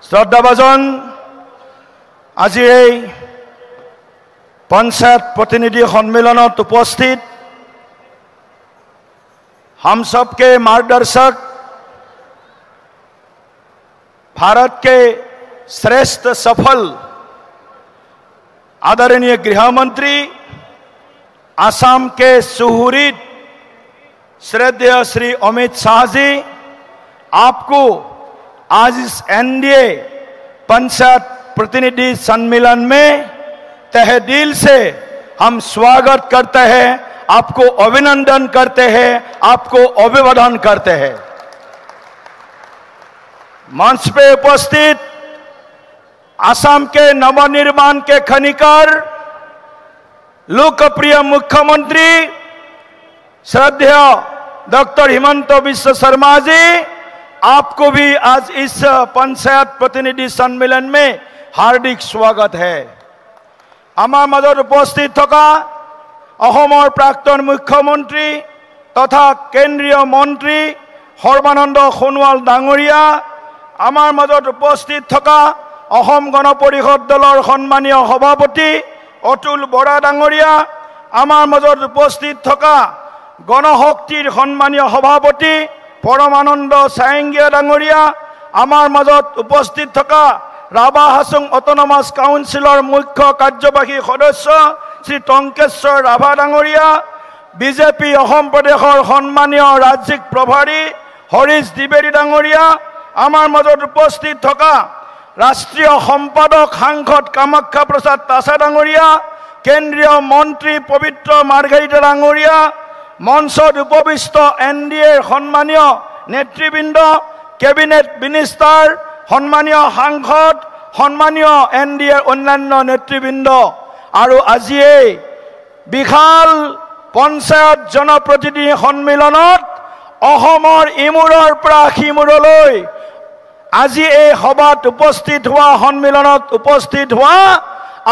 শ্রদ্ধাভাজন আজি এই पंचायत प्रतिनिधि सम्मेलन उपस्थित हम सबके मार्गदर्शक भारत के श्रेष्ठ सफल आदरणीय गृह मंत्री आसाम के सुहृद श्रद्धेय श्री अमित शाह जी, आपको आज इस एनडीए पंचायत प्रतिनिधि सम्मेलन में तहे दिल से हम स्वागत करते हैं, आपको अभिनंदन करते हैं, आपको अभिवादन करते हैं। मंच पे उपस्थित असम के नवनिर्माण के खनिकार लोकप्रिय मुख्यमंत्री श्रद्धेय डॉक्टर हिमंत बिश्व शर्मा जी, आपको भी आज इस पंचायत प्रतिनिधि सम्मेलन में हार्दिक स्वागत है। आमार मजत उपस्थित थका अहोमर प्राक्तन मुख्यमंत्री तथा केंद्रीय मंत्री सर्बानंद सोनोवाल डांगरिया, आमार मजत उपस्थित थका अहोम गण परिषद दलर सम्मानीय सभापति अतुल बरा डांगरिया, आमार मजत उपस्थित थका गणशक्तिर सम्मानीय सभापति परमानंद सायंगिया डांगरिया, आमार मजत उपस्थित थका राभा हासुं अटोनमास काउन्सिलर मुख्य कार्यवाही सदस्य श्री टंकेश्वर राभा डांगरिया, बीजेपी अहोम प्रदेशर सम्मानीय राज्यिक प्रभारी हरीश द्विवेदी डांगरिया, आमार मजत उपस्थित थका राष्ट्रीय सम्पादक सांसद कामाख्या प्रसाद तासा डांगरिया, केंद्रीय मंत्री पवित्र मार्घेरिटा डांगरिया, मंचत उपविष्ट एनडीए सम्मानीय नेतृबृंद, कैबिनेट मिनिस्टार, सम्मानीय सांसद, सम्मानीय एनडीए अन्यान्य नेतृबृंद और आज विशाल पंचायत जनप्रतिनिधि सम्मेलनत अहोमर इमूरर পৰা সিমূৰলৈ আজি এই সভাত উপস্থিত হোৱা सम्मेलनत उपस्थित হোৱা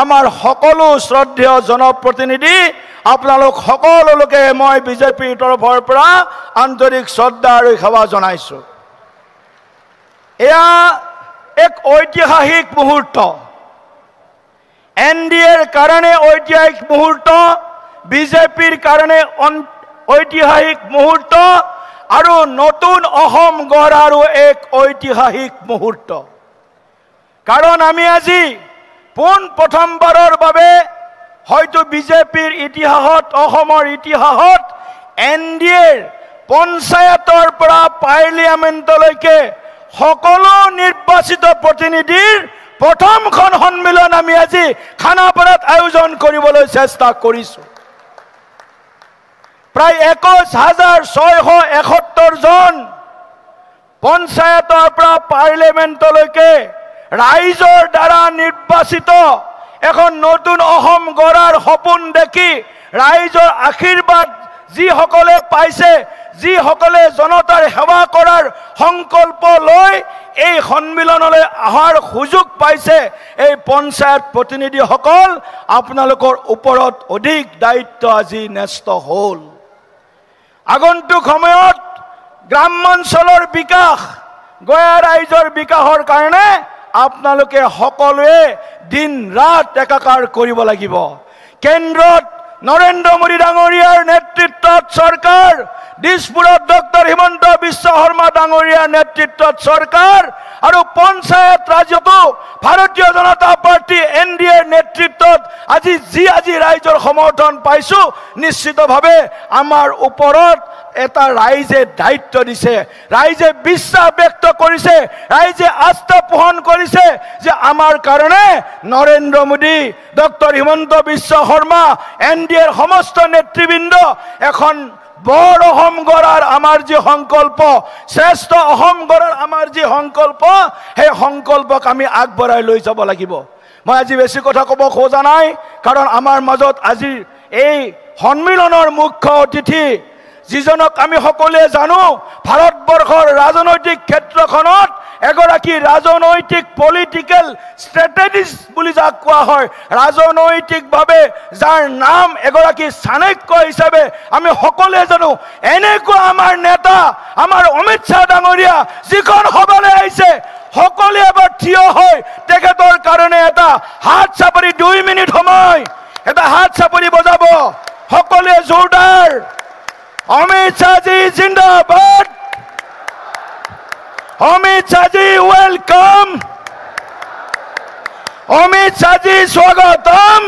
आमार सकलो श्रद्धेय जनप्रतिनिधि आपनालोक सकलोके मैं बीजेपीर तरफर পৰা आंतरिक श्रद्धा और सेवा जनाइছো। एया एक ऐतिहासिक मुहूर्त, एनडीएर कारणे ऐतिहासिक मुहूर्त, बीजेपीर कारणे ऐतिहासिक मुहूर्त और नतुन अहोम गढ़ारो एक ऐतिहासिक मुहूर्त। कारण आमी आजी पोन प्रथमबारर बारे हयतो बीजेपीर इतिहासत अहोमर इतिहासत एनडीएर पंचायतर পৰা पार्लियामेंटলৈকে सकलो निर्वाचित प्रतिनिधिर प्रथमখন सम्मेलन आमी আজি खानापारात आयोजन কৰিবলৈ চেষ্টা কৰিছো। प्राय 21,671 जन पंचायतर পৰা पार्लियामेंटলৈকে राइजर द्वारा निर्वाचित এখন নতুন অসম গঢ়াৰ সপোন দেখি ৰাইজৰ আশীৰ্বাদ যিসকলে পাইছে, যিসকলে জনতাৰ সেৱা কৰাৰ সংকল্প লৈ এই সন্মিলনলৈ অহাৰ সুযোগ পাইছে, এই পঞ্চায়ত প্ৰতিনিধিসকল আপোনালোকৰ ওপৰত অধিক দায়িত্ব আজি ন্যস্ত হ'ল। আগন্তুক সময়ত গ্ৰামাঞ্চলৰ বিকাশ, গয়া ৰাইজৰ বিকাশৰ কাৰণে আপোনালোকে সকলোৱে दिन रात एकाकार करिब লাগিব। केंद्रत नरेंद्र मोदी डांगरियार नेतृत्वत सरकार, दिसपुरत डॉक्टर हिमंत बिश्व शर्मा डांगरियार नेतृत्वत सरकार और पंचायत राज्यतो भारतीय जनता पार्टी एनडीएर नेतृत्वत আজি राइजर समर्थन पाइছো, निश्चित भावे आमार उपरत এটা রাইজে দায়িত্ব দিছে, রাইজে বিশ্বাস ব্যক্ত করেছে, রাইজে আস্থা পোষণ করেছে যে আমার কারণে নরেন্দ্র মোদী, ডক্টর হিমন্ত বিশ্ব শর্মা, এনডিএর সমস্ত নেতৃবৃন্দ এখন বড় অসম গঢ়াৰ আমাৰ যে সংকল্প, শ্ৰেষ্ঠ অসম গঢ়াৰ আমাৰ যে সংকল্প, সেই সংকল্পক আমি আগবঢ়াই লৈ যাব লাগিব। মই আজি বেছি কথা ক'ব খোজা নাই, কাৰণ আমাৰ মাজত আজি এই সন্মিলনৰ মুখ্য অতিথি যিজনক আমি সকলোৱে জানো, ভাৰতবৰ্ষৰ ৰাজনৈতিক ক্ষেত্ৰখনত এগৰাকী ৰাজনৈতিক পলিটিক্যাল স্ট্ৰেটেজিষ্ট বুলি যাক কোৱা হয়, ৰাজনৈতিকভাৱে যাৰ নাম এগৰাকী চাণক্য হিচাপে আমি সকলোৱে জানো, এনেকুৱা আমাৰ নেতা আমাৰ অমিত শ্বাহ ডাঙৰীয়া যিখন সভালৈ আহিছে সকলে এবাৰ থিয় হৈ তেখেতৰ কাৰণে এটা হাত চাপৰি 2 মিনিট সময় এটা হাত চাপৰি বজাব সকলে জোৰদাৰ অমিত শাহজি জিন্দাবাদ অমিত শাহজি ওয়েলকাম অমিত শাহজি স্বাগতম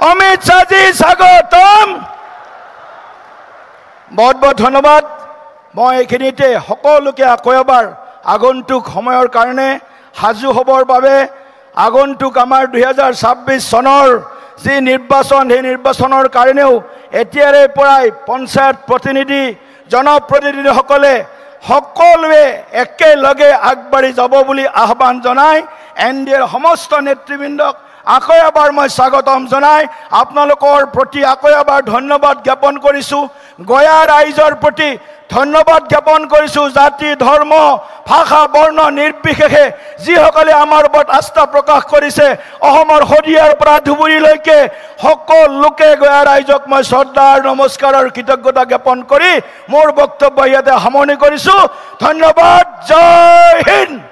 অমিত শাহজি স্বাগতম বহুত বহুত ধন্যবাদ মই এইখিনিতে সকলোকে আকৌ এবাৰ আগন্তুক সময়ৰ কাৰণে হাজু হবৰ বাবে আগন্তুক আমাৰ 2026 চনৰ যি নিৰ্বাচন সেই নিৰ্বাচনৰ কাৰণেও এতিয়াৰে পৰাই পঞ্চায়ত প্ৰতিনিধি জনপ্ৰতিনিধিসকলে সকলোৱে একেলগে আগবাঢ়ি যাব বুলি আহ্বান জনাই এনডিএৰ সমস্ত নেতৃবৃন্দক আকৌ এবাৰ মই স্বাগতম জনাই আপোনালোকৰ প্ৰতি আকৌ এবাৰ ধন্যবাদ জ্ঞাপন কৰিছোঁ গয়া ৰাইজৰ প্ৰতি ধন্যবাদ জ্ঞাপন কৰিছোঁ জাতি ধৰ্ম ভাষা বৰ্ণ নিৰ্বিশেষে যিসকলে আমাৰ ওপৰত আস্থা প্ৰকাশ কৰিছে অসমৰ শদিয়াৰ পৰা ধুবুৰীলৈকে সকলো লোকে গয়া ৰাইজক মই শ্ৰদ্ধা আৰু নমস্কাৰ আৰু কৃতজ্ঞতা জ্ঞাপন কৰি মোৰ বক্তব্য ইয়াতে সামৰণি কৰিছোঁ ধন্যবাদ জয় হিন্দ